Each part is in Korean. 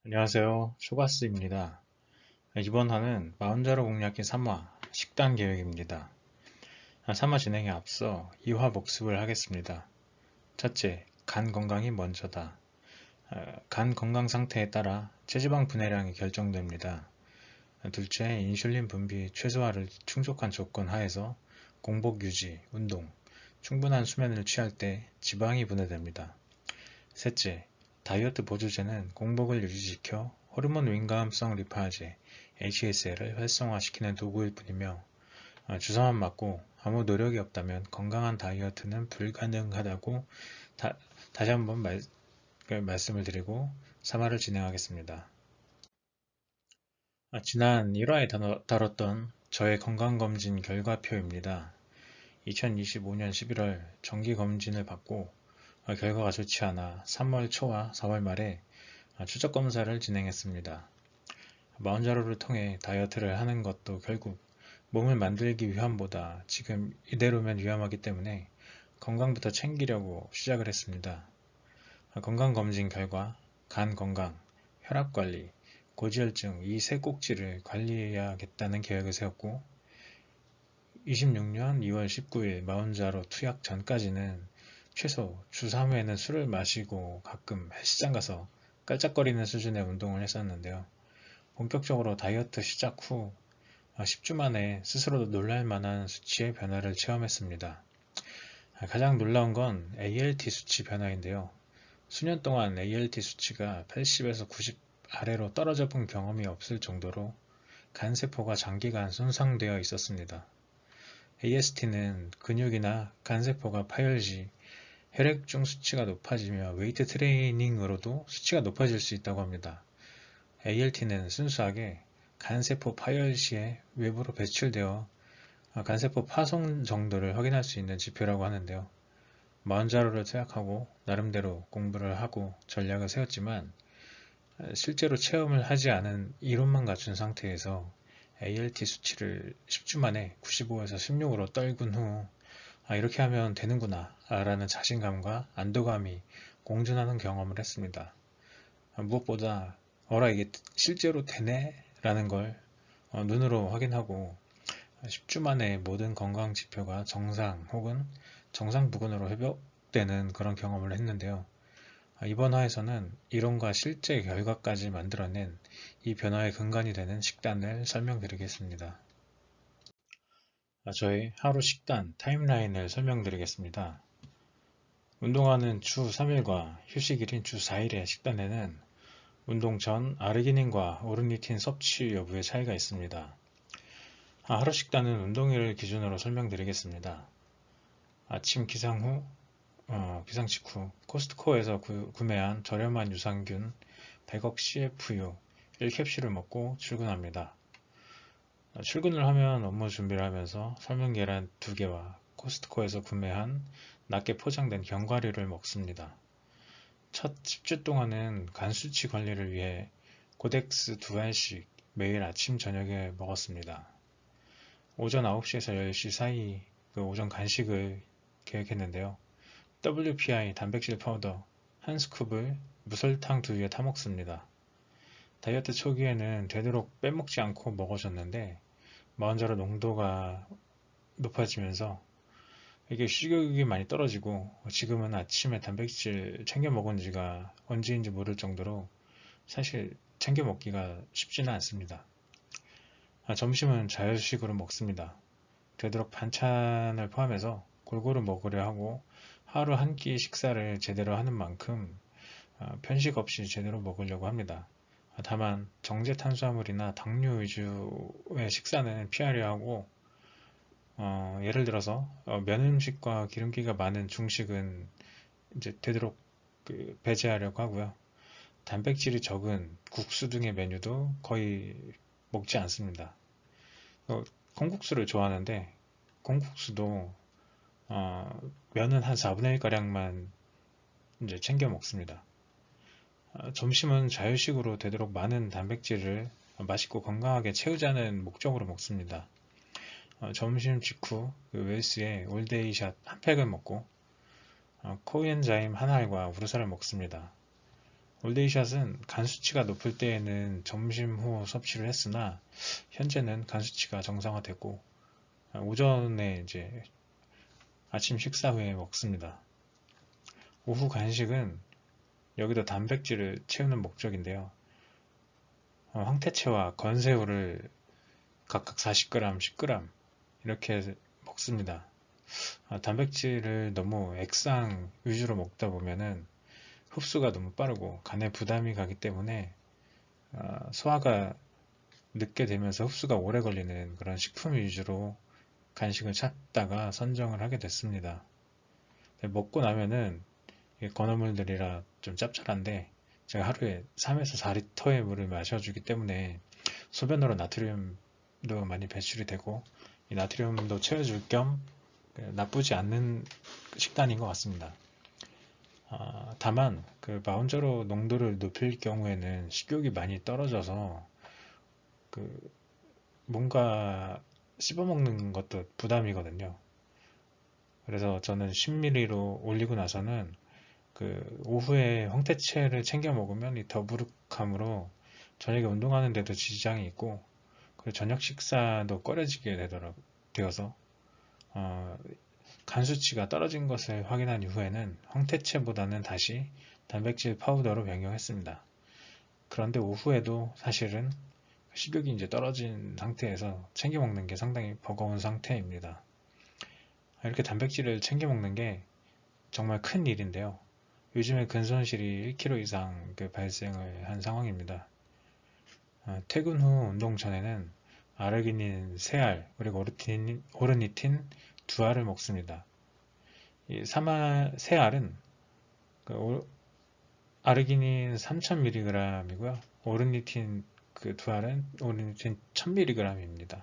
안녕하세요. 초가스입니다. 이번 화는 마흔자로 공략기 3화 식단 계획입니다. 3화 진행에 앞서 2화 복습을 하겠습니다. 첫째, 간 건강이 먼저다. 간 건강 상태에 따라 체지방 분해량이 결정됩니다. 둘째, 인슐린 분비 최소화를 충족한 조건 하에서 공복 유지, 운동, 충분한 수면을 취할 때 지방이 분해됩니다. 셋째, 다이어트 보조제는 공복을 유지시켜 호르몬 윈감성 리파제 HSL을 활성화시키는 도구일 뿐이며 주사만 맞고 아무 노력이 없다면 건강한 다이어트는 불가능하다고 다시 한번 말씀을 드리고 3화를 진행하겠습니다. 지난 1화에 다뤘던 저의 건강검진 결과표입니다. 2025년 11월 정기검진을 받고 결과가 좋지 않아 3월 초와 4월 말에 추적 검사를 진행했습니다. 마흔자루를 통해 다이어트를 하는 것도 결국 몸을 만들기 위함보다 지금 이대로면 위험하기 때문에 건강부터 챙기려고 시작을 했습니다. 건강검진 결과 간 건강, 혈압관리, 고지혈증 이 세 꼭지를 관리해야겠다는 계획을 세웠고 26년 2월 19일 마흔자루 투약 전까지는 최소 주 3회는 술을 마시고 가끔 헬스장 가서 깔짝거리는 수준의 운동을 했었는데요. 본격적으로 다이어트 시작 후 10주 만에 스스로도 놀랄 만한 수치의 변화를 체험했습니다. 가장 놀라운 건 ALT 수치 변화인데요. 수년 동안 ALT 수치가 80에서 90 아래로 떨어져 본 경험이 없을 정도로 간세포가 장기간 손상되어 있었습니다. AST는 근육이나 간세포가 파열 시 혈액중 수치가 높아지며 웨이트 트레이닝으로도 수치가 높아질 수 있다고 합니다. ALT는 순수하게 간세포 파열 시에 외부로 배출되어 간세포 파손 정도를 확인할 수 있는 지표라고 하는데요. 마흔자루를 투약하고 나름대로 공부를 하고 전략을 세웠지만 실제로 체험을 하지 않은 이론만 갖춘 상태에서 ALT 수치를 10주 만에 95에서 16으로 떨군 후 이렇게 하면 되는구나 라는 자신감과 안도감이 공존하는 경험을 했습니다. 무엇보다 이게 실제로 되네 라는 걸 눈으로 확인하고 10주 만에 모든 건강 지표가 정상 혹은 정상 부근으로 회복되는 그런 경험을 했는데요. 이번 화에서는 이론과 실제 결과까지 만들어낸 이 변화의 근간이 되는 식단을 설명드리겠습니다. 저의 하루 식단 타임라인을 설명드리겠습니다. 운동하는 주 3일과 휴식일인 주 4일의 식단에는 운동 전 아르기닌과 오르니틴 섭취 여부의 차이가 있습니다. 하루 식단은 운동일을 기준으로 설명드리겠습니다. 아침 기상 직후 코스트코에서 구매한 저렴한 유산균 100억 CFU 1캡슐을 먹고 출근합니다. 출근을 하면 업무 준비를 하면서 삶은 계란 2개와 코스트코에서 구매한 낮게 포장된 견과류를 먹습니다. 첫 10주 동안은 간 수치 관리를 위해 고덱스 2알씩 매일 아침 저녁에 먹었습니다. 오전 9시에서 10시 사이 오전 간식을 계획했는데요. WPI 단백질 파우더 1스쿱을 무설탕 두유에 타먹습니다. 다이어트 초기에는 되도록 빼먹지 않고 먹어줬는데 마흔자루 농도가 높아지면서 이게 식욕이 많이 떨어지고 지금은 아침에 단백질 챙겨 먹은 지가 언제인지 모를 정도로 사실 챙겨 먹기가 쉽지는 않습니다. 점심은 자유식으로 먹습니다. 되도록 반찬을 포함해서 골고루 먹으려 하고 하루 한 끼 식사를 제대로 하는 만큼 편식 없이 제대로 먹으려고 합니다. 다만 정제 탄수화물이나 당류 위주의 식사는 피하려 하고 예를 들어서 면 음식과 기름기가 많은 중식은 이제 되도록 배제하려고 하고요. 단백질이 적은 국수 등의 메뉴도 거의 먹지 않습니다. 콩국수를 좋아하는데 콩국수도 면은 한 4분의 1가량만 이제 챙겨 먹습니다. 점심은 자유식으로 되도록 많은 단백질을 맛있고 건강하게 채우자는 목적으로 먹습니다. 점심 직후 웰스의 올데이샷 한 팩을 먹고 코엔자임 한 알과 우르사를 먹습니다. 올데이샷은 간 수치가 높을 때에는 점심 후 섭취를 했으나 현재는 간 수치가 정상화되고 오전에 이제 아침 식사 후에 먹습니다. 오후 간식은 여기도 단백질을 채우는 목적인데요. 황태채와 건새우를 각각 40g, 10g 이렇게 먹습니다. 단백질을 너무 액상 위주로 먹다 보면은 흡수가 너무 빠르고 간에 부담이 가기 때문에 소화가 늦게 되면서 흡수가 오래 걸리는 그런 식품 위주로 간식을 찾다가 선정을 하게 됐습니다. 먹고 나면은 건어물들이라 좀 짭짤한데 제가 하루에 3에서 4리터의 물을 마셔주기 때문에 소변으로 나트륨도 많이 배출이 되고 이 나트륨도 채워줄 겸 나쁘지 않는 식단인 것 같습니다. 다만 그 마운저로 농도를 높일 경우에는 식욕이 많이 떨어져서 그 뭔가 씹어먹는 것도 부담이거든요. 그래서 저는 10ml로 올리고 나서는 그 오후에 황태채를 챙겨 먹으면 이 더부룩함으로 저녁에 운동하는데도 지장이 있고 그리고 저녁 식사도 꺼려지게 되어서 간 수치가 떨어진 것을 확인한 이후에는 황태채보다는 다시 단백질 파우더로 변경했습니다. 그런데 오후에도 사실은 식욕이 이제 떨어진 상태에서 챙겨 먹는 게 상당히 버거운 상태입니다. 이렇게 단백질을 챙겨 먹는 게 정말 큰 일인데요. 요즘에 근손실이 1kg 이상 발생을 한 상황입니다. 퇴근 후 운동 전에는 아르기닌 3알 그리고 오르니틴 2알을 먹습니다. 이 3알은 아르기닌 3000mg이고요. 오르니틴 2알은 오르니틴 1000mg입니다.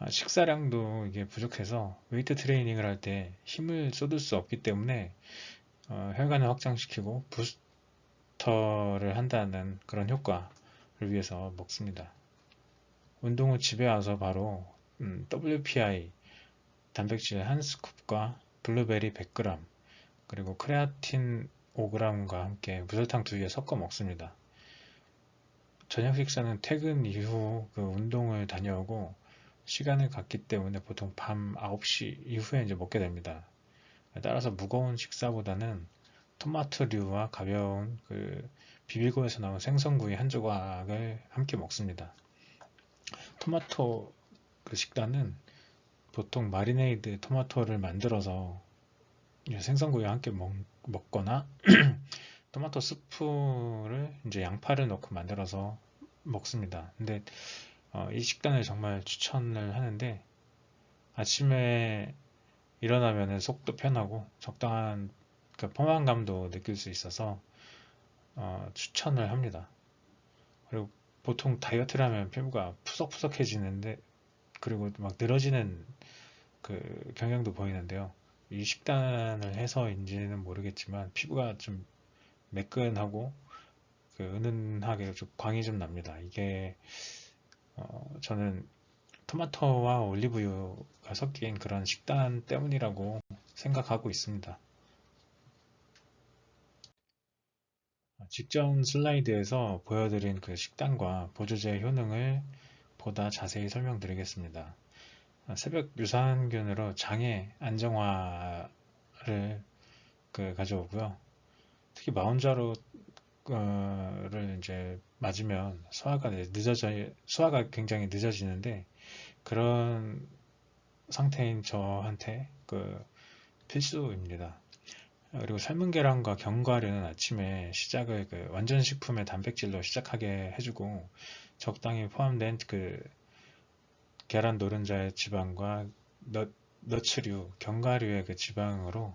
식사량도 이게 부족해서 웨이트 트레이닝을 할 때 힘을 쏟을 수 없기 때문에 혈관을 확장시키고 부스터를 한다는 그런 효과를 위해서 먹습니다. 운동 후 집에 와서 바로 WPI 단백질 1스쿱과 블루베리 100g 그리고 크레아틴 5g과 함께 무설탕 2개 섞어 먹습니다. 저녁 식사는 퇴근 이후 운동을 다녀오고 시간을 갖기 때문에 보통 밤 9시 이후에 이제 먹게 됩니다. 따라서 무거운 식사보다는 토마토류와 가벼운 비비고에서 나온 생선구이 한 조각을 함께 먹습니다. 토마토 식단은 보통 마리네이드 토마토를 만들어서 생선구이와 함께 먹거나 토마토 스프를 이제 양파를 넣고 만들어서 먹습니다. 근데 이 식단을 정말 추천을 하는데 아침에 일어나면 속도 편하고 적당한 포만감도 느낄 수 있어서 추천을 합니다. 그리고 보통 다이어트를 하면 피부가 푸석푸석해지는데 그리고 막 늘어지는 경향도 보이는데요. 이 식단을 해서인지는 모르겠지만 피부가 좀 매끈하고 은은하게 좀 광이 좀 납니다. 이게 저는 토마토와 올리브유가 섞인 그런 식단 때문이라고 생각하고 있습니다. 직전 슬라이드에서 보여드린 식단과 보조제 효능을 보다 자세히 설명드리겠습니다. 새벽 유산균으로 장의 안정화를 가져오고요. 특히 마운자로를 이제 맞으면 소화가 굉장히 늦어지는데 그런 상태인 저한테 필수입니다. 그리고 삶은 계란과 견과류는 아침에 시작을 완전 식품의 단백질로 시작하게 해주고 적당히 포함된 계란 노른자의 지방과 너츠류, 견과류의 지방으로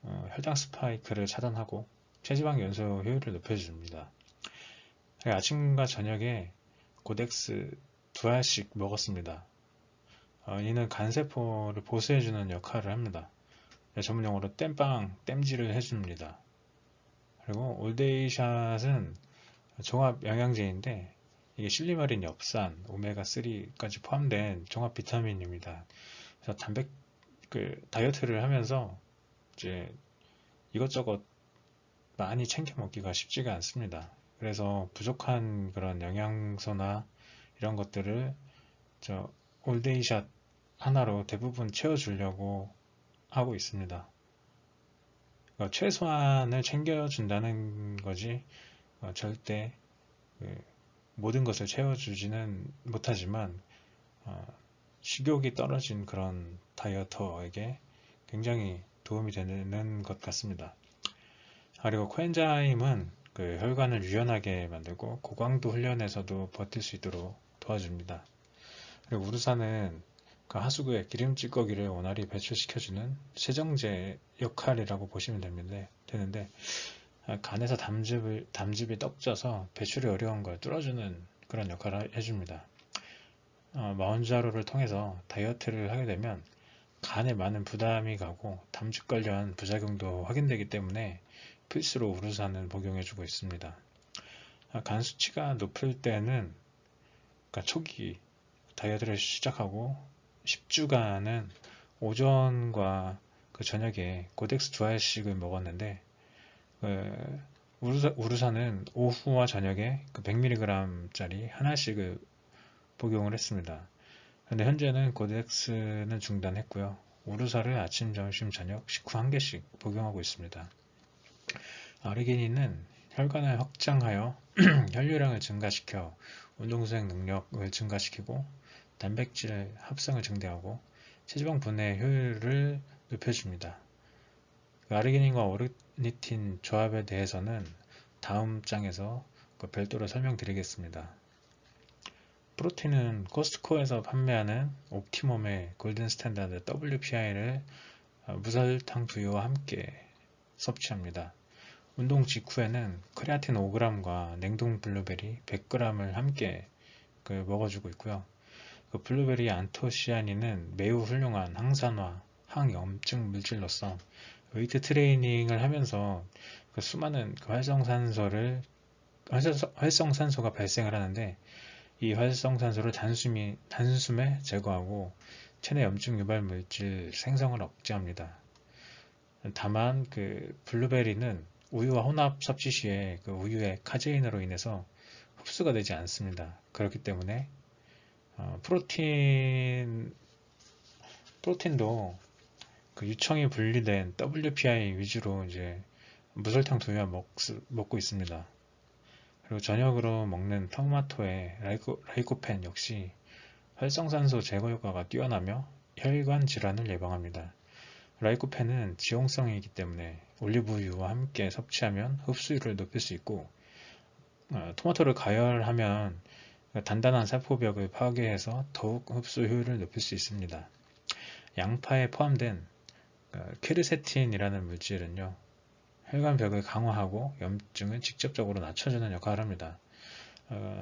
혈당 스파이크를 차단하고 체지방 연소 효율을 높여줍니다. 아침과 저녁에 고덱스 2알씩 먹었습니다. 이는 간세포를 보수해주는 역할을 합니다. 전문용어로 땜질을 해줍니다. 그리고 올데이샷은 종합 영양제인데 이게 실리마린, 엽산, 오메가3까지 포함된 종합 비타민입니다. 그래서 다이어트를 하면서 이제 이것저것 많이 챙겨 먹기가 쉽지가 않습니다. 그래서 부족한 그런 영양소나 이런 것들을 저 올데이샷 하나로 대부분 채워주려고 하고 있습니다. 그러니까 최소한을 챙겨준다는 거지 절대 그 모든 것을 채워주지는 못하지만 식욕이 떨어진 그런 다이어터에게 굉장히 도움이 되는 것 같습니다. 그리고 코엔자임은 그 혈관을 유연하게 만들고 고강도 훈련에서도 버틸 수 있도록 도와줍니다. 그리고 우루사는 그 하수구의 기름 찌꺼기를 원활히 배출시켜주는 세정제 역할이라고 보시면 되는데 간에서 담즙이 떡져서 배출이 어려운 걸 뚫어주는 그런 역할을 해줍니다. 마운자로를 통해서 다이어트를 하게 되면 간에 많은 부담이 가고 담즙 관련 부작용도 확인되기 때문에 필수로 우루사는 복용해주고 있습니다. 간 수치가 높을 때는 그러니까 초기 다이어트를 시작하고 10주간은 오전과 그 저녁에 고덱스 2알씩을 먹었는데 우루사는 오후와 저녁에 그 100mg짜리 하나씩을 복용을 했습니다. 근데 현재는 고덱스는 중단했고요. 우루사를 아침, 점심, 저녁 식후 한 개씩 복용하고 있습니다. 아르기닌은 혈관을 확장하여 혈류량을 증가시켜 운동수행 능력을 증가시키고 단백질 합성을 증대하고 체지방 분해 효율을 높여줍니다. 아르기닌과 오르니틴 조합에 대해서는 다음 장에서 별도로 설명드리겠습니다. 프로틴은 코스트코에서 판매하는 옵티멈의 골든 스탠다드 WPI를 무설탕 두유와 함께 섭취합니다. 운동 직후에는 크레아틴 5g과 냉동 블루베리 100g을 함께 먹어주고 있고요. 블루베리 안토시아닌은 매우 훌륭한 항산화, 항염증 물질로서 웨이트 트레이닝을 하면서 수많은 활성산소가 발생을 하는데 이 활성산소를 단숨에 제거하고 체내 염증 유발 물질 생성을 억제합니다. 다만 블루베리는 우유와 혼합 섭취 시에 우유의 카제인으로 인해서 흡수가 되지 않습니다. 그렇기 때문에 프로틴도 유청이 분리된 WPI 위주로 이제 무설탕 두유와 먹고 있습니다. 그리고 저녁으로 먹는 토마토의 라이코펜 역시 활성산소 제거 효과가 뛰어나며 혈관 질환을 예방합니다. 라이코펜은 지용성이기 때문에 올리브유와 함께 섭취하면 흡수율을 높일 수 있고 토마토를 가열하면 단단한 세포벽을 파괴해서 더욱 흡수 효율을 높일 수 있습니다. 양파에 포함된 케르세틴이라는 물질은요, 혈관벽을 강화하고 염증을 직접적으로 낮춰주는 역할을 합니다.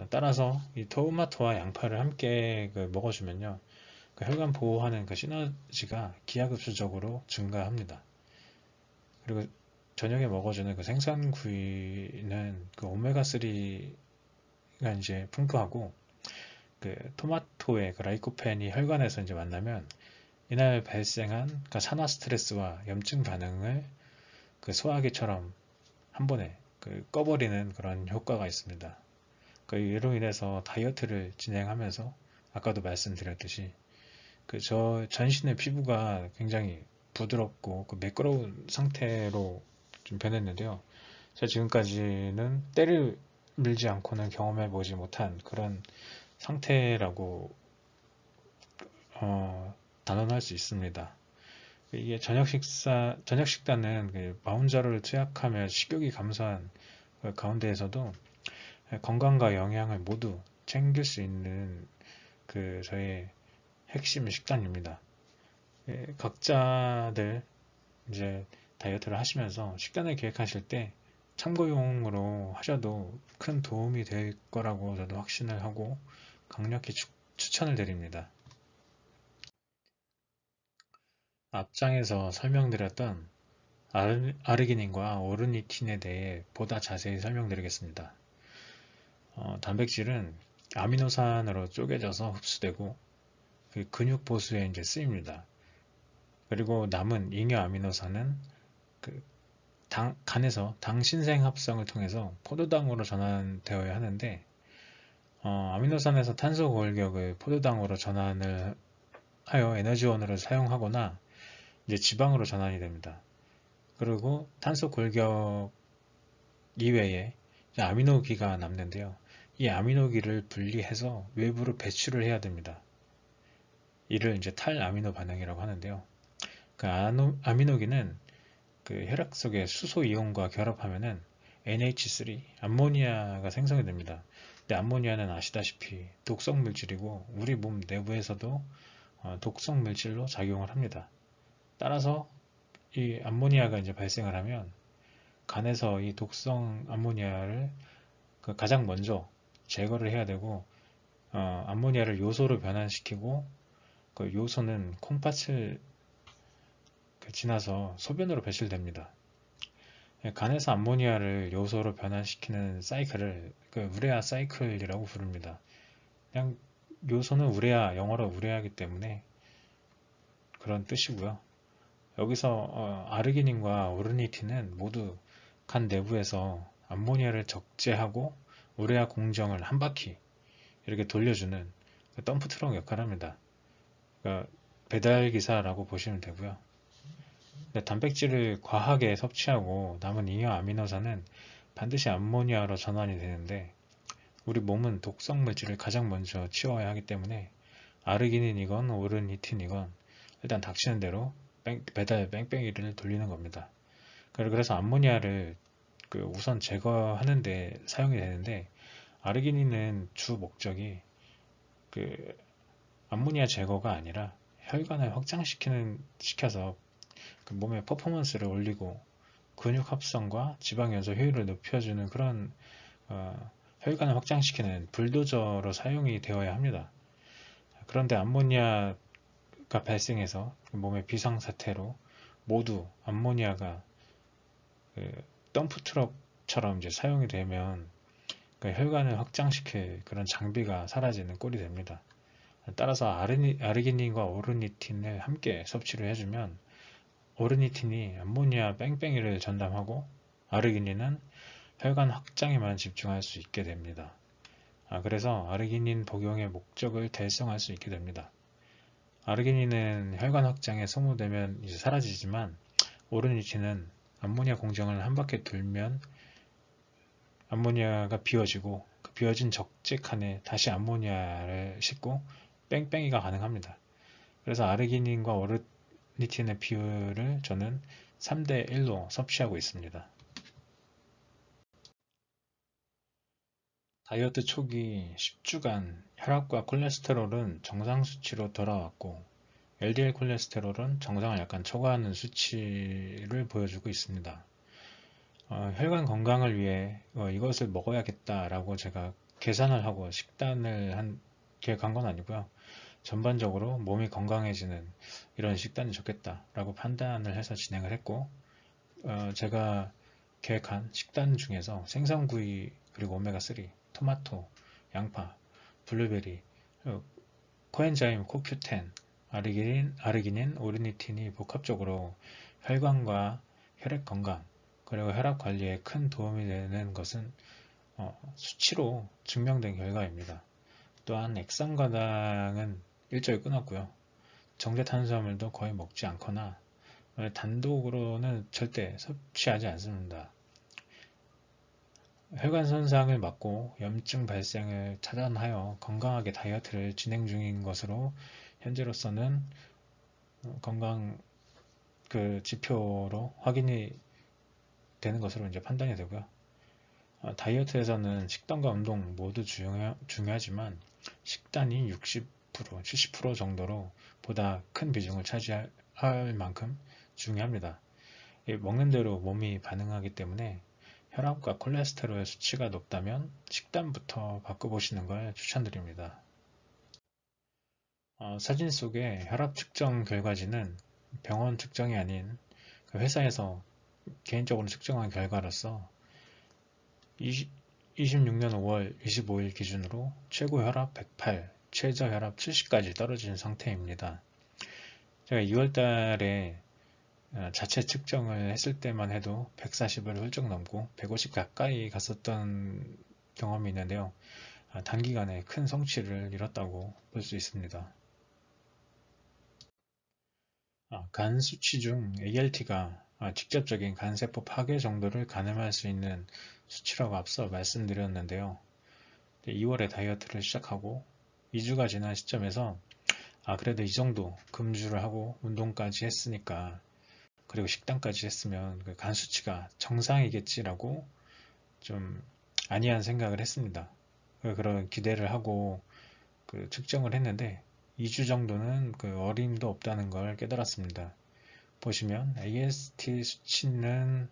따라서 이 토마토와 양파를 함께 먹어주면요, 혈관 보호하는 시너지가 기하급수적으로 증가합니다. 그리고 저녁에 먹어주는 생선구이는 오메가3가 이제 풍부하고 토마토의 라이코펜이 혈관에서 이제 만나면 이날 발생한 산화 스트레스와 염증 반응을 소화기처럼 한 번에 꺼버리는 그런 효과가 있습니다. 이로 인해서 다이어트를 진행하면서 아까도 말씀드렸듯이 전신의 피부가 굉장히 부드럽고 매끄러운 상태로 좀 변했는데요. 제가 지금까지는 때를 밀지 않고는 경험해보지 못한 그런 상태라고 단언할 수 있습니다. 이게 저녁 식단은 마운자로를 투약하며 식욕이 감소한 가운데에서도 건강과 영양을 모두 챙길 수 있는 저의 핵심 식단입니다. 각자들 이제 다이어트를 하시면서 식단을 계획하실 때 참고용으로 하셔도 큰 도움이 될 거라고 저도 확신을 하고 강력히 추천을 드립니다. 앞장에서 설명드렸던 아르기닌과 오르니틴에 대해 보다 자세히 설명드리겠습니다. 단백질은 아미노산으로 쪼개져서 흡수되고 근육 보수에 이제 쓰입니다. 그리고 남은 잉여 아미노산은 간에서 당 신생 합성을 통해서 포도당으로 전환되어야 하는데 아미노산에서 탄소 골격을 포도당으로 전환을 하여 에너지원으로 사용하거나 이제 지방으로 전환이 됩니다. 그리고 탄소 골격 이외에 아미노기가 남는데요. 이 아미노기를 분리해서 외부로 배출을 해야 됩니다. 이를 이제 탈아미노 반응이라고 하는데요. 그 아미노기는 그 혈액 속의 수소 이온과 결합하면은 NH3, 암모니아가 생성이 됩니다. 근데 암모니아는 아시다시피 독성 물질이고 우리 몸 내부에서도 독성 물질로 작용을 합니다. 따라서 이 암모니아가 이제 발생을 하면 간에서 이 독성 암모니아를 가장 먼저 제거를 해야 되고 암모니아를 요소로 변환시키고 그 요소는 콩팥을 지나서 소변으로 배출됩니다. 간에서 암모니아를 요소로 변환시키는 사이클을 우레아 사이클이라고 부릅니다. 그냥 요소는 우레아, 영어로 우레아이기 때문에 그런 뜻이고요. 여기서 아르기닌과 오르니틴은 모두 간 내부에서 암모니아를 적재하고 우레아 공정을 한 바퀴 이렇게 돌려주는 덤프 트럭 역할을 합니다. 그러니까 배달기사라고 보시면 되고요. 단백질을 과하게 섭취하고 남은 잉여 아미노산은 반드시 암모니아로 전환이 되는데 우리 몸은 독성 물질을 가장 먼저 치워야 하기 때문에 아르기닌이건 오르니틴이건 일단 닥치는 대로 배달 뺑뺑이를 돌리는 겁니다. 그래서 암모니아를 우선 제거하는 데 사용이 되는데 아르기닌은 주 목적이 암모니아 제거가 아니라 혈관을 확장시켜서 몸의 퍼포먼스를 올리고 근육 합성과 지방 연소 효율을 높여주는 그런 혈관을 확장시키는 불도저로 사용이 되어야 합니다. 그런데 암모니아가 발생해서 몸의 비상사태로 모두 암모니아가 덤프트럭처럼 이제 사용이 되면 혈관을 확장시킬 그런 장비가 사라지는 꼴이 됩니다. 따라서 아르기닌과 오르니틴을 함께 섭취를 해주면 오르니틴이 암모니아 뺑뺑이를 전담하고 아르기닌은 혈관 확장에만 집중할 수 있게 됩니다. 그래서 아르기닌 복용의 목적을 달성할 수 있게 됩니다. 아르기닌은 혈관 확장에 소모되면 이제 사라지지만 오르니틴은 암모니아 공정을 한 바퀴 돌면 암모니아가 비워지고 그 비워진 적재 칸에 다시 암모니아를 싣고 뺑뺑이가 가능합니다. 그래서 아르기닌과 오르니틴의 비율을 저는 3대 1로 섭취하고 있습니다. 다이어트 초기 10주간 혈압과 콜레스테롤은 정상 수치로 돌아왔고 LDL 콜레스테롤은 정상을 약간 초과하는 수치를 보여주고 있습니다. 혈관 건강을 위해 이것을 먹어야겠다라고 제가 계산을 하고 식단을 계획한 건 아니고요. 전반적으로 몸이 건강해지는 이런 식단이 좋겠다라고 판단을 해서 진행을 했고 제가 계획한 식단 중에서 생선구이 그리고 오메가3, 토마토, 양파, 블루베리, 코엔자임, 코큐텐, 아르기닌, 오르니틴이 복합적으로 혈관과 혈액 건강 그리고 혈압 관리에 큰 도움이 되는 것은 수치로 증명된 결과입니다. 또한 액상과당은 일절 끊었고요. 정제탄수화물도 거의 먹지 않거나 단독으로는 절대 섭취하지 않습니다. 혈관 손상을 막고 염증 발생을 차단하여 건강하게 다이어트를 진행 중인 것으로 현재로서는 건강 지표로 확인이 되는 것으로 이제 판단이 되고요. 다이어트에서는 식단과 운동 모두 중요하지만 식단이 60%, 70% 정도로 보다 큰 비중을 차지할 만큼 중요합니다. 먹는 대로 몸이 반응하기 때문에 혈압과 콜레스테롤 수치가 높다면 식단부터 바꿔보시는 걸 추천드립니다. 사진 속의 혈압 측정 결과지는 병원 측정이 아닌 회사에서 개인적으로 측정한 결과로서 26년 5월 25일 기준으로 최고 혈압 108, 최저 혈압 70까지 떨어진 상태입니다. 제가 2월 달에 자체 측정을 했을 때만 해도 140을 훌쩍 넘고 150 가까이 갔었던 경험이 있는데요. 단기간에 큰 성취를 이뤘다고 볼 수 있습니다. 간 수치 중 ALT가 직접적인 간세포 파괴 정도를 가늠할 수 있는 수치라고 앞서 말씀드렸는데요. 2월에 다이어트를 시작하고 2주가 지난 시점에서 그래도 이 정도 금주를 하고 운동까지 했으니까, 그리고 식단까지 했으면 그 간 수치가 정상이겠지라고 좀 안이한 생각을 했습니다. 그런 기대를 하고 측정을 했는데 2주 정도는 어림도 없다는 걸 깨달았습니다. 보시면 AST 수치는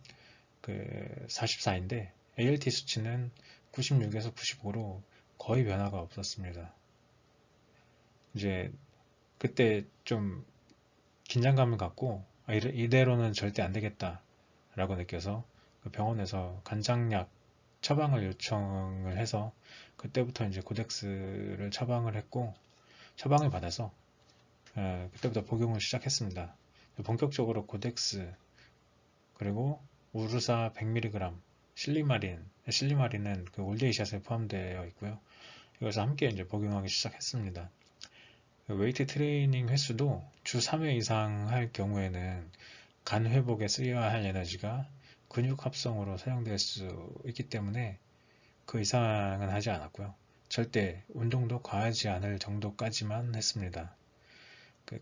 44인데 ALT 수치는 96에서 95로 거의 변화가 없었습니다. 이제 그때 좀 긴장감을 갖고 이대로는 절대 안 되겠다 라고 느껴서 병원에서 간장약 처방을 요청을 해서 그때부터 이제 고덱스를 처방을 했고, 처방을 받아서 그때부터 복용을 시작했습니다. 본격적으로 고덱스, 그리고 우르사 100mg, 실리마린은 올데이샷에 포함되어 있고요. 이것을 함께 이제 복용하기 시작했습니다. 웨이트 트레이닝 횟수도 주 3회 이상 할 경우에는 간 회복에 쓰여야 할 에너지가 근육 합성으로 사용될 수 있기 때문에 그 이상은 하지 않았고요. 절대 운동도 과하지 않을 정도까지만 했습니다.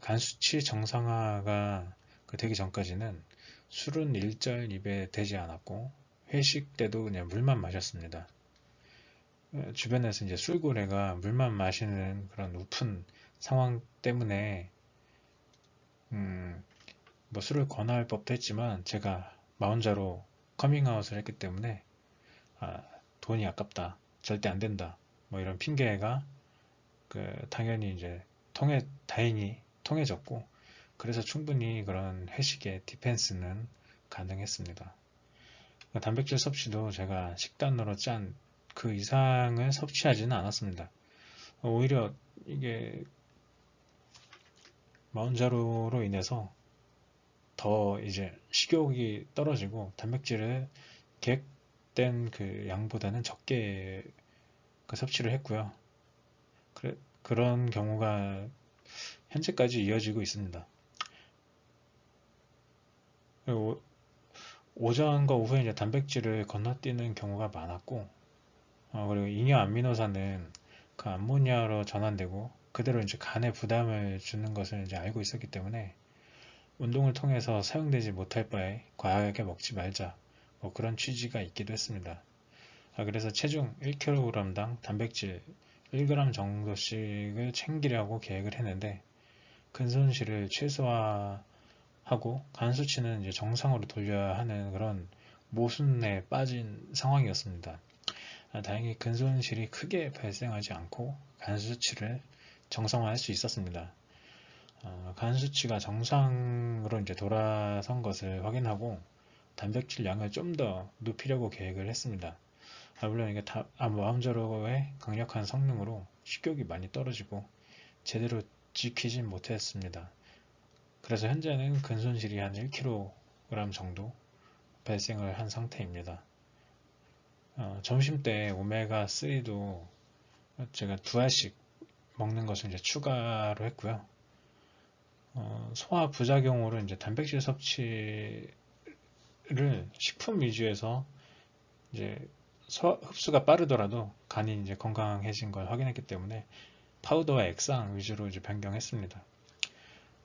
간 수치 정상화가 되기 전까지는 술은 일절 입에 대지 않았고 회식 때도 그냥 물만 마셨습니다. 주변에서 이제 술고래가 물만 마시는 그런 우픈 상황 때문에 뭐 술을 권할 법도 했지만 제가 나 혼자로 커밍아웃을 했기 때문에 돈이 아깝다, 절대 안 된다, 뭐 이런 핑계가 당연히 이제 다행히 통해졌고, 그래서 충분히 그런 회식의 디펜스는 가능했습니다. 단백질 섭취도 제가 식단으로 짠 그 이상을 섭취하지는 않았습니다. 오히려 이게 마운자로로 인해서 더 이제 식욕이 떨어지고 단백질을 계획된 양보다는 적게 섭취를 했고요. 그런 경우가 현재까지 이어지고 있습니다. 오전과 오후에 이제 단백질을 건너뛰는 경우가 많았고, 그리고 잉여 아미노산은 암모니아로 전환되고 그대로 이제 간에 부담을 주는 것을 이제 알고 있었기 때문에 운동을 통해서 사용되지 못할 바에 과하게 먹지 말자, 뭐 그런 취지가 있기도 했습니다. 그래서 체중 1kg당 단백질 1g 정도씩을 챙기려고 계획을 했는데 근손실을 최소화하고 간 수치는 이제 정상으로 돌려야 하는 그런 모순에 빠진 상황이었습니다. 다행히 근손실이 크게 발생하지 않고 간 수치를 정상화할 수 있었습니다. 간 수치가 정상으로 이제 돌아선 것을 확인하고 단백질 양을 좀 더 높이려고 계획을 했습니다. 물론 이게 마음저로의 강력한 성능으로 식욕이 많이 떨어지고 제대로 지키진 못했습니다. 그래서 현재는 근손실이 한 1kg 정도 발생을 한 상태입니다. 점심 때 오메가3도 제가 2알씩 먹는 것을 이제 추가로 했고요. 소화 부작용으로 이제 단백질 섭취를 식품 위주에서 이제 흡수가 빠르더라도 간이 이제 건강해진 걸 확인했기 때문에 파우더와 액상 위주로 이제 변경했습니다.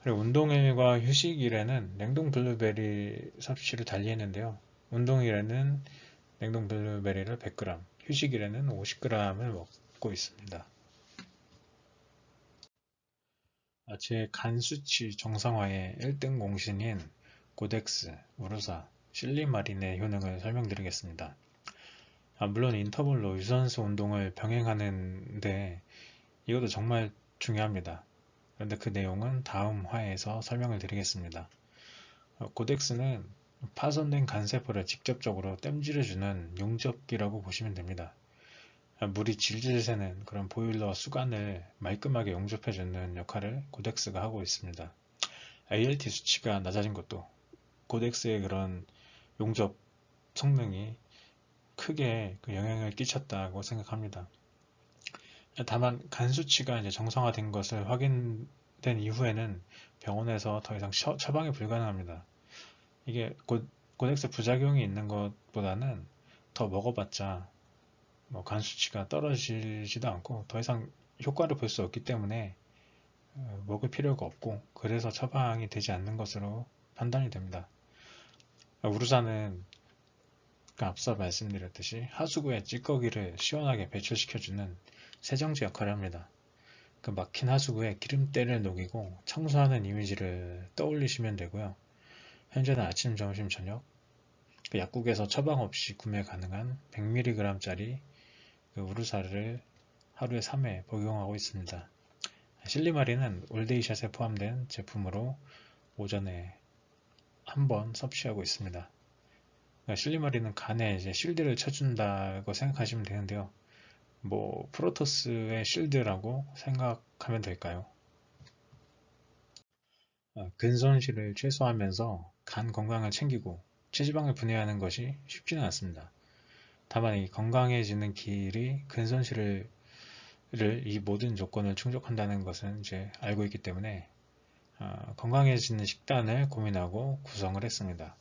그리고 운동일과 휴식일에는 냉동 블루베리 섭취를 달리했는데요. 운동일에는 냉동 블루베리를 100g, 휴식일에는 50g을 먹고 있습니다. 제 간 수치 정상화의 1등 공신인 고덱스, 우르사, 실리마린의 효능을 설명드리겠습니다. 물론 인터벌로 유산소 운동을 병행하는데 이것도 정말 중요합니다. 그런데 그 내용은 다음 화에서 설명을 드리겠습니다. 고덱스는 파손된 간세포를 직접적으로 땜질해주는 용접기라고 보시면 됩니다. 물이 질질 새는 그런 보일러 수관을 말끔하게 용접해주는 역할을 고덱스가 하고 있습니다. ALT 수치가 낮아진 것도 고덱스의 그런 용접 성능이 크게 그 영향을 끼쳤다고 생각합니다. 다만 간 수치가 이제 정상화된 것을 확인된 이후에는 병원에서 더 이상 처방이 불가능합니다. 이게 고덱스 부작용이 있는 것보다는 더 먹어봤자 뭐 간 수치가 떨어지지도 않고 더 이상 효과를 볼 수 없기 때문에 먹을 필요가 없고 그래서 처방이 되지 않는 것으로 판단이 됩니다. 우루사는 앞서 말씀드렸듯이 하수구의 찌꺼기를 시원하게 배출시켜주는 세정제 역할을 합니다. 그 막힌 하수구에 기름때를 녹이고 청소하는 이미지를 떠올리시면 되고요. 현재는 아침, 점심, 저녁 그 약국에서 처방 없이 구매 가능한 100mg짜리 그 우루사를 하루에 3회 복용하고 있습니다. 실리마린은 올데이샷에 포함된 제품으로 오전에 한 번 섭취하고 있습니다. 실리마린은 간에 이제 실드를 쳐준다고 생각하시면 되는데요. 뭐 프로토스의 실드라고 생각하면 될까요? 근손실을 최소화하면서 간 건강을 챙기고 체지방을 분해하는 것이 쉽지는 않습니다. 다만 이 건강해지는 길이 근손실을 이 모든 조건을 충족한다는 것은 이제 알고 있기 때문에 건강해지는 식단을 고민하고 구성을 했습니다.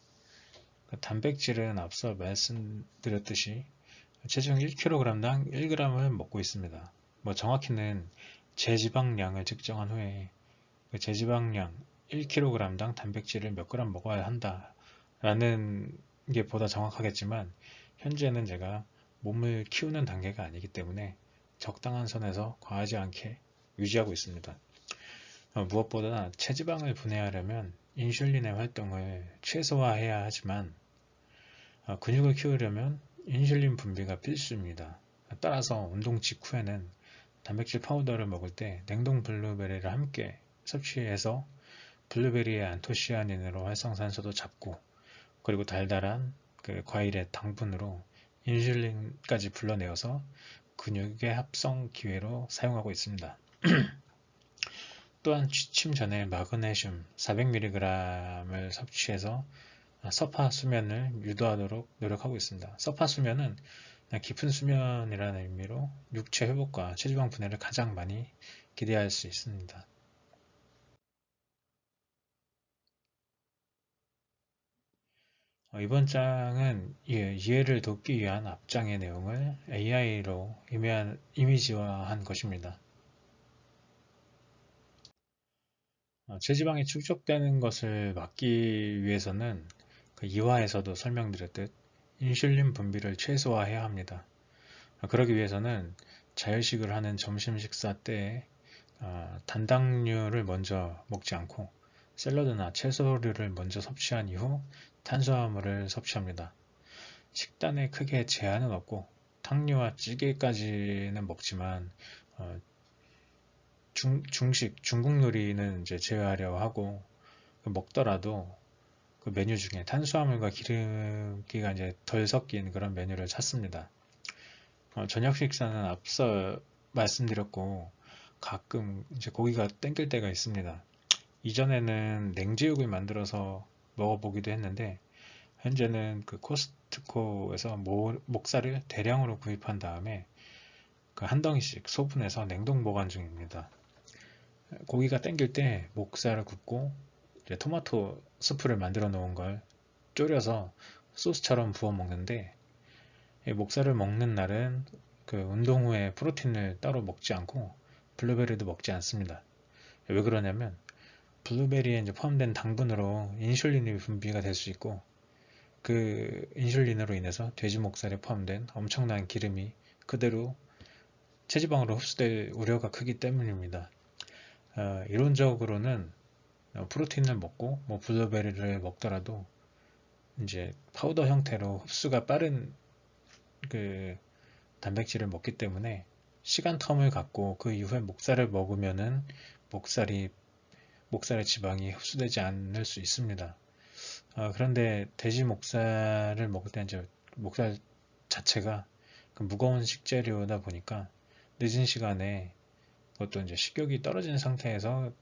단백질은 앞서 말씀드렸듯이 체중 1kg당 1g을 먹고 있습니다. 뭐 정확히는 제지방량을 측정한 후에 그 제지방량 1kg당 단백질을 몇 g 먹어야 한다라는 게 보다 정확하겠지만 현재는 제가 몸을 키우는 단계가 아니기 때문에 적당한 선에서 과하지 않게 유지하고 있습니다. 무엇보다 체지방을 분해하려면 인슐린의 활동을 최소화해야 하지만 근육을 키우려면 인슐린 분비가 필수입니다. 따라서 운동 직후에는 단백질 파우더를 먹을 때 냉동 블루베리를 함께 섭취해서 블루베리의 안토시아닌으로 활성산소도 잡고 그리고 달달한 그 과일의 당분으로 인슐린까지 불러내어서 근육의 합성 기회로 사용하고 있습니다. 또한 취침 전에 마그네슘 400mg을 섭취해서 서파 수면을 유도하도록 노력하고 있습니다. 서파 수면은 깊은 수면이라는 의미로 육체 회복과 체지방 분해를 가장 많이 기대할 수 있습니다. 이번 장은 이해를 돕기 위한 앞장의 내용을 AI로 이미지화한 것입니다. 체지방이 축적되는 것을 막기 위해서는 그 2화에서도 설명드렸듯 인슐린 분비를 최소화해야 합니다. 그러기 위해서는 자율식을 하는 점심 식사 때에 단당류를 먼저 먹지 않고 샐러드나 채소류를 먼저 섭취한 이후 탄수화물을 섭취합니다. 식단에 크게 제한은 없고 탕류와 찌개까지는 먹지만 중식, 중국 요리는 이제 제외하려 하고 먹더라도 그 메뉴 중에 탄수화물과 기름기가 이제 덜 섞인 그런 메뉴를 찾습니다. 저녁 식사는 앞서 말씀드렸고 가끔 이제 고기가 땡길 때가 있습니다. 이전에는 냉제육을 만들어서 먹어보기도 했는데 현재는 그 코스트코에서 목살을 대량으로 구입한 다음에 그 한 덩이씩 소분해서 냉동 보관 중입니다. 고기가 땡길 때 목살을 굽고 이제 토마토 스프를 만들어 놓은 걸 졸여서 소스처럼 부어 먹는데 목살을 먹는 날은 그 운동 후에 프로틴을 따로 먹지 않고 블루베리도 먹지 않습니다. 왜 그러냐면 블루베리에 이제 포함된 당분으로 인슐린이 분비가 될 수 있고 그 인슐린으로 인해서 돼지 목살에 포함된 엄청난 기름이 그대로 체지방으로 흡수될 우려가 크기 때문입니다. 이론적으로는 프로틴을 먹고 뭐 블루베리를 먹더라도 이제 파우더 형태로 흡수가 빠른 그 단백질을 먹기 때문에 시간 텀을 갖고 그 이후에 목살을 먹으면은 목살의 지방이 흡수되지 않을 수 있습니다. 그런데 돼지 목살을 먹을 때 이제 목살 자체가 그 무거운 식재료다 보니까 늦은 시간에 그것도 이제 식욕이 떨어진 상태에서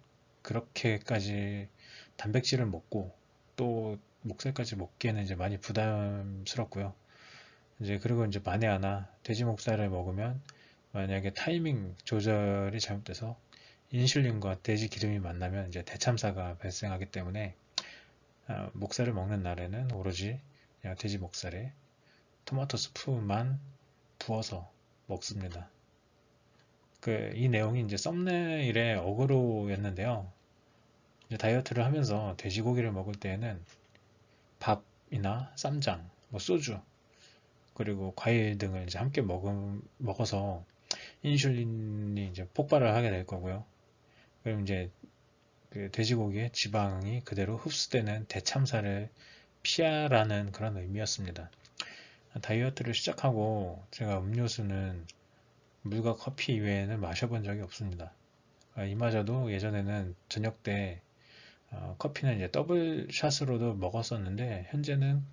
그렇게까지 단백질을 먹고 또 목살까지 먹기에는 이제 많이 부담스럽고요. 이제 그리고 이제 만에 하나 돼지 목살을 먹으면 만약에 타이밍 조절이 잘못돼서 인슐린과 돼지 기름이 만나면 이제 대참사가 발생하기 때문에 목살을 먹는 날에는 오로지 그냥 돼지 목살에 토마토 스프만 부어서 먹습니다. 이 내용이 이제 썸네일의 어그로였는데요. 이제 다이어트를 하면서 돼지고기를 먹을 때에는 밥이나 쌈장, 뭐 소주, 그리고 과일 등을 이제 함께 먹어서 인슐린이 이제 폭발을 하게 될 거고요. 그럼 이제 그 돼지고기의 지방이 그대로 흡수되는 대참사를 피하라는 그런 의미였습니다. 다이어트를 시작하고 제가 음료수는 물과 커피 이외에는 마셔본 적이 없습니다. 이마저도 예전에는 저녁 때 커피는 이제 더블 샷으로도 먹었었는데 현재는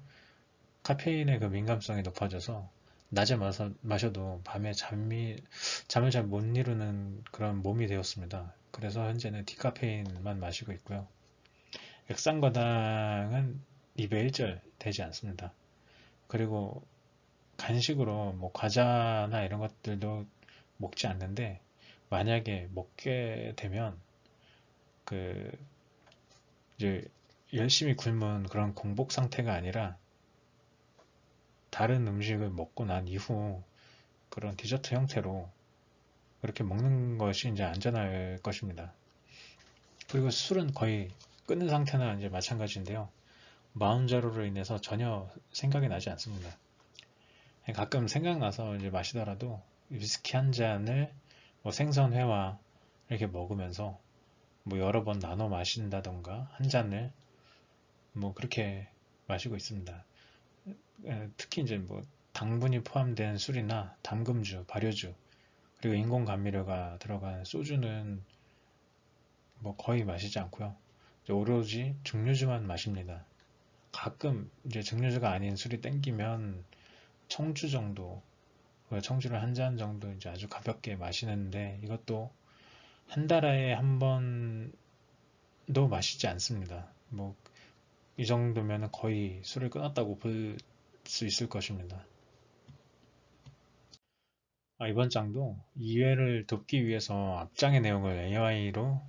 카페인의 그 민감성이 높아져서 낮에 마셔도 밤에 잠을 잘 못 이루는 그런 몸이 되었습니다. 그래서 현재는 디카페인만 마시고 있고요. 액상과당은 입에 일절 되지 않습니다. 그리고 간식으로 뭐 과자나 이런 것들도 먹지 않는데 만약에 먹게 되면 그 이제 열심히 굶은 그런 공복 상태가 아니라 다른 음식을 먹고 난 이후 그런 디저트 형태로 그렇게 먹는 것이 이제 안전할 것입니다. 그리고 술은 거의 끊는 상태나 이제 마찬가지인데요. 마음자로로 인해서 전혀 생각이 나지 않습니다. 가끔 생각나서 이제 마시더라도 위스키 한 잔을 뭐 생선회와 이렇게 먹으면서 뭐 여러 번 나눠 마신다던가 한 잔을 뭐 그렇게 마시고 있습니다. 특히 이제 뭐 당분이 포함된 술이나 담금주, 발효주, 그리고 인공 감미료가 들어간 소주는 뭐 거의 마시지 않고요. 오로지 증류주만 마십니다. 가끔 이제 증류주가 아닌 술이 땡기면 청주 정도, 청주를 한 잔 정도 이제 아주 가볍게 마시는데 이것도 한 달에 한 번도 마시지 않습니다. 뭐 이 정도면 거의 술을 끊었다고 볼 수 있을 것입니다. 이번 장도 이해를 돕기 위해서 앞장의 내용을 AI로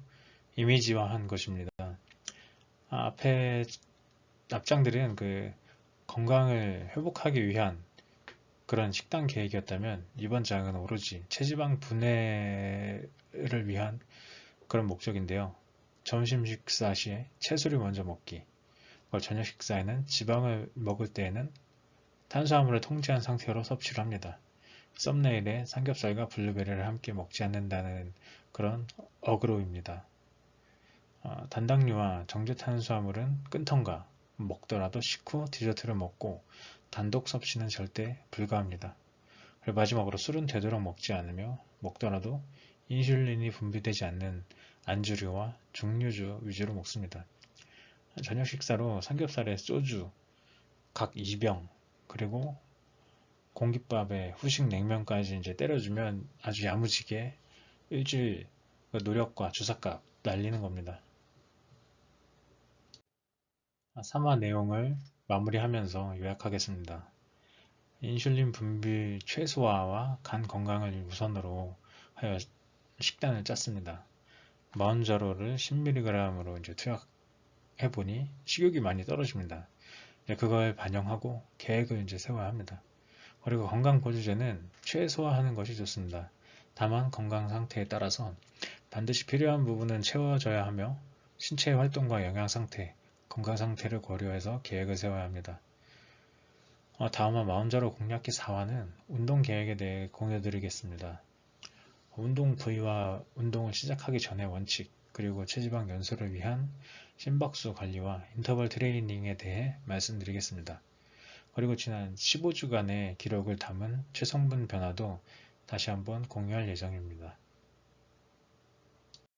이미지화한 것입니다. 앞에 앞장들은 그 건강을 회복하기 위한 그런 식단 계획이었다면 이번 장은 오로지 체지방 분해를 위한 그런 목적인데요. 점심 식사 시에 채소를 먼저 먹기, 저녁 식사에는 지방을 먹을 때에는 탄수화물을 통제한 상태로 섭취를 합니다. 썸네일에 삼겹살과 블루베리를 함께 먹지 않는다는 그런 어그로입니다. 단당류와 정제탄수화물은 끊던가 먹더라도 식후 디저트를 먹고 단독 섭취는 절대 불가합니다. 그리고 마지막으로 술은 되도록 먹지 않으며 먹더라도 인슐린이 분비되지 않는 안주류와 중류주 위주로 먹습니다. 저녁 식사로 삼겹살에 소주 각 2병 그리고 공깃밥에 후식 냉면까지 이제 때려주면 아주 야무지게 일주일 노력과 주삭값 날리는 겁니다. 3화 내용을 마무리하면서 요약하겠습니다. 인슐린 분비 최소화와 간 건강을 우선으로 하여 식단을 짰습니다. 마운자로를 10mg으로 이제 투약해보니 식욕이 많이 떨어집니다. 그걸 반영하고 계획을 이제 세워야 합니다. 그리고 건강보조제는 최소화하는 것이 좋습니다. 다만 건강 상태에 따라서 반드시 필요한 부분은 채워져야 하며 신체 활동과 영양 상태, 건강 상태를 고려해서 계획을 세워야 합니다. 다음화 마운자로 공략기 4화는 운동 계획에 대해 공유드리겠습니다. 운동 부위와 운동을 시작하기 전의 원칙, 그리고 체지방 연소를 위한 심박수 관리와 인터벌 트레이닝에 대해 말씀드리겠습니다. 그리고 지난 15주간의 기록을 담은 체성분 변화도 다시 한번 공유할 예정입니다.